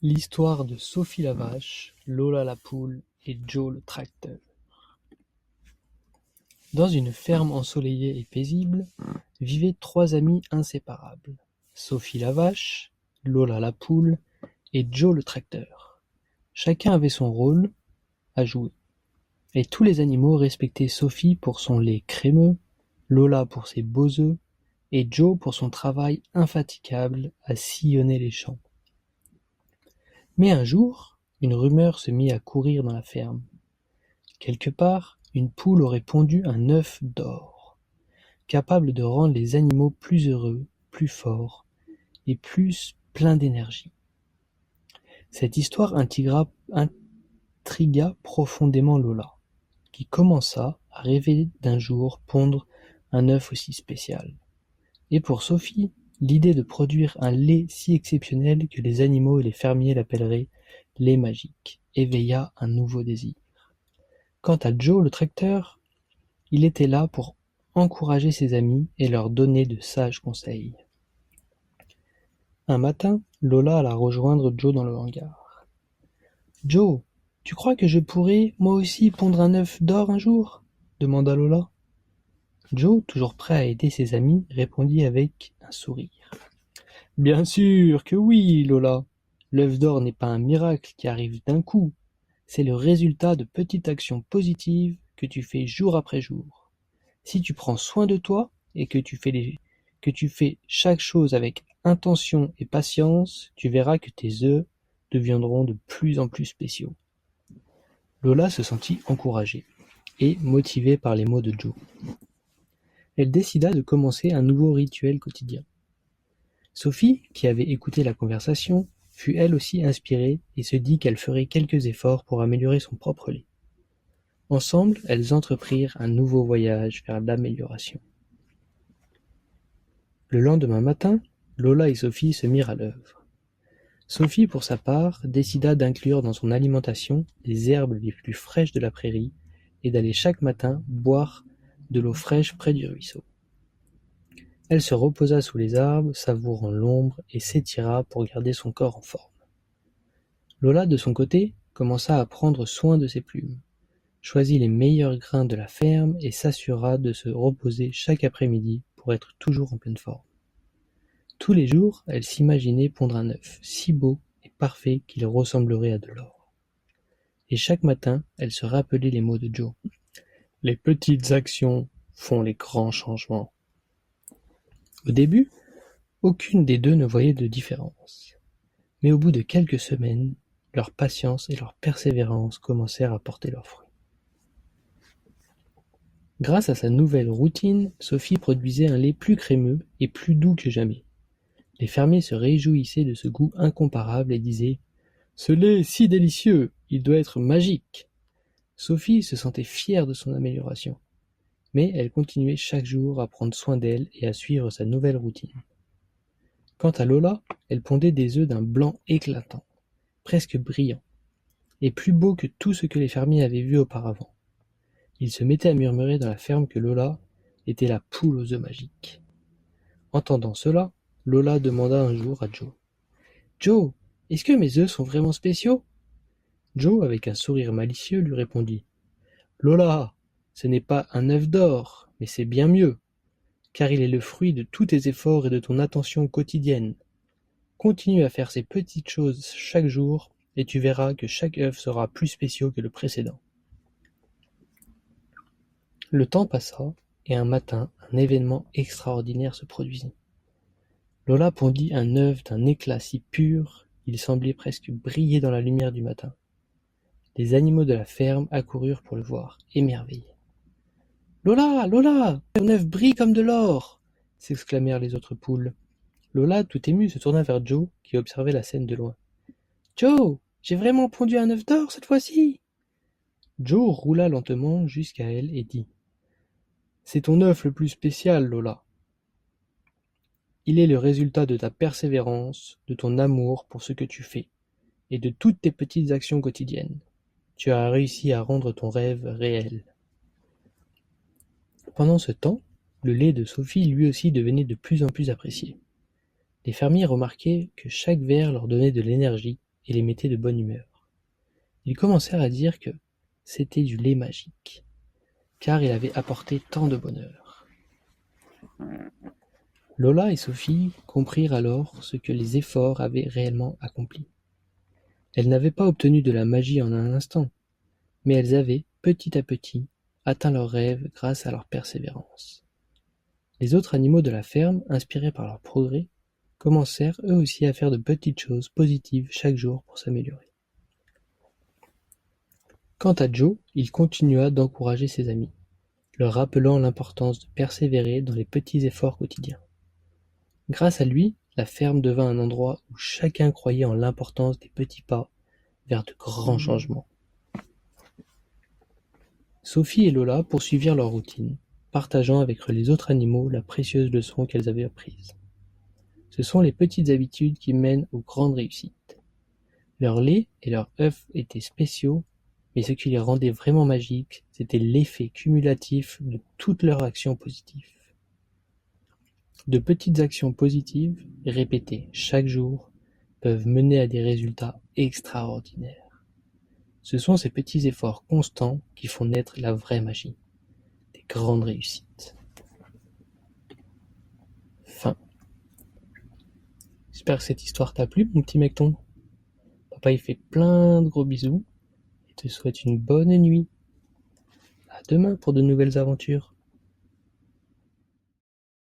L'histoire de Sophie la vache, Lola la poule et Joe le tracteur. Dans une ferme ensoleillée et paisible, vivaient trois amis inséparables. Sophie la vache, Lola la poule et Joe le tracteur. Chacun avait son rôle à jouer. Et tous les animaux respectaient Sophie pour son lait crémeux, Lola pour ses beaux œufs et Joe pour son travail infatigable à sillonner les champs. Mais un jour, une rumeur se mit à courir dans la ferme. Quelque part, une poule aurait pondu un œuf d'or, capable de rendre les animaux plus heureux, plus forts et plus pleins d'énergie. Cette histoire intrigua profondément Lola, qui commença à rêver d'un jour pondre un œuf aussi spécial. Et pour Sophie, l'idée de produire un lait si exceptionnel que les animaux et les fermiers l'appelleraient lait magique éveilla un nouveau désir. Quant à Joe le tracteur, il était là pour encourager ses amis et leur donner de sages conseils. Un matin, Lola alla rejoindre Joe dans le hangar. « Joe, tu crois que je pourrais, moi aussi, pondre un œuf d'or un jour ?» demanda Lola. Joe, toujours prêt à aider ses amis, répondit avec un sourire. « Bien sûr que oui, Lola. L'œuf d'or n'est pas un miracle qui arrive d'un coup. C'est le résultat de petites actions positives que tu fais jour après jour. Si tu prends soin de toi et que tu fais chaque chose avec intention et patience, tu verras que tes œufs deviendront de plus en plus spéciaux. » Lola se sentit encouragée et motivée par les mots de Joe. Elle décida de commencer un nouveau rituel quotidien. Sophie, qui avait écouté la conversation, fut elle aussi inspirée et se dit qu'elle ferait quelques efforts pour améliorer son propre lait. Ensemble, elles entreprirent un nouveau voyage vers l'amélioration. Le lendemain matin, Lola et Sophie se mirent à l'œuvre. Sophie, pour sa part, décida d'inclure dans son alimentation les herbes les plus fraîches de la prairie et d'aller chaque matin boire de l'eau fraîche près du ruisseau. Elle se reposa sous les arbres, savourant l'ombre, et s'étira pour garder son corps en forme. Lola, de son côté, commença à prendre soin de ses plumes, choisit les meilleurs grains de la ferme et s'assura de se reposer chaque après-midi pour être toujours en pleine forme. Tous les jours, elle s'imaginait pondre un œuf si beau et parfait qu'il ressemblerait à de l'or. Et chaque matin, elle se rappelait les mots de Joe. « Les petites actions font les grands changements. » Au début, aucune des deux ne voyait de différence. Mais au bout de quelques semaines, leur patience et leur persévérance commencèrent à porter leurs fruits. Grâce à sa nouvelle routine, Sophie produisait un lait plus crémeux et plus doux que jamais. Les fermiers se réjouissaient de ce goût incomparable et disaient « Ce lait est si délicieux, il doit être magique !» Sophie se sentait fière de son amélioration. Mais elle continuait chaque jour à prendre soin d'elle et à suivre sa nouvelle routine. Quant à Lola, elle pondait des œufs d'un blanc éclatant, presque brillant, et plus beau que tout ce que les fermiers avaient vu auparavant. Ils se mettaient à murmurer dans la ferme que Lola était la poule aux œufs magiques. Entendant cela, Lola demanda un jour à Joe. « Joe, est-ce que mes œufs sont vraiment spéciaux ?» Joe, avec un sourire malicieux, lui répondit. « Lola, ce n'est pas un œuf d'or, mais c'est bien mieux, car il est le fruit de tous tes efforts et de ton attention quotidienne. Continue à faire ces petites choses chaque jour, et tu verras que chaque œuf sera plus spécial que le précédent. » Le temps passa, et un matin, un événement extraordinaire se produisit. Lola pondit un œuf d'un éclat si pur, il semblait presque briller dans la lumière du matin. Les animaux de la ferme accoururent pour le voir, émerveillés. « Lola, Lola, ton œuf brille comme de l'or !» s'exclamèrent les autres poules. Lola, tout émue, se tourna vers Joe, qui observait la scène de loin. « Joe, j'ai vraiment pondu un œuf d'or cette fois-ci !» Joe roula lentement jusqu'à elle et dit « C'est ton œuf le plus spécial, Lola. Il est le résultat de ta persévérance, de ton amour pour ce que tu fais, et de toutes tes petites actions quotidiennes. Tu as réussi à rendre ton rêve réel. » Pendant ce temps, le lait de Sophie lui aussi devenait de plus en plus apprécié. Les fermiers remarquaient que chaque verre leur donnait de l'énergie et les mettait de bonne humeur. Ils commencèrent à dire que c'était du lait magique, car il avait apporté tant de bonheur. Lola et Sophie comprirent alors ce que les efforts avaient réellement accompli. Elles n'avaient pas obtenu de la magie en un instant, mais elles avaient, petit à petit, atteint leurs rêves grâce à leur persévérance. Les autres animaux de la ferme, inspirés par leurs progrès, commencèrent eux aussi à faire de petites choses positives chaque jour pour s'améliorer. Quant à Joe, il continua d'encourager ses amis, leur rappelant l'importance de persévérer dans les petits efforts quotidiens. Grâce à lui, la ferme devint un endroit où chacun croyait en l'importance des petits pas vers de grands changements. Sophie et Lola poursuivirent leur routine, partageant avec les autres animaux la précieuse leçon qu'elles avaient apprise. Ce sont les petites habitudes qui mènent aux grandes réussites. Leur lait et leurs œufs étaient spéciaux, mais ce qui les rendait vraiment magiques, c'était l'effet cumulatif de toutes leurs actions positives. De petites actions positives, répétées chaque jour, peuvent mener à des résultats extraordinaires. Ce sont ces petits efforts constants qui font naître la vraie magie, des grandes réussites. Fin. J'espère que cette histoire t'a plu, mon petit mecton. Papa, il fait plein de gros bisous et te souhaite une bonne nuit. À demain pour de nouvelles aventures.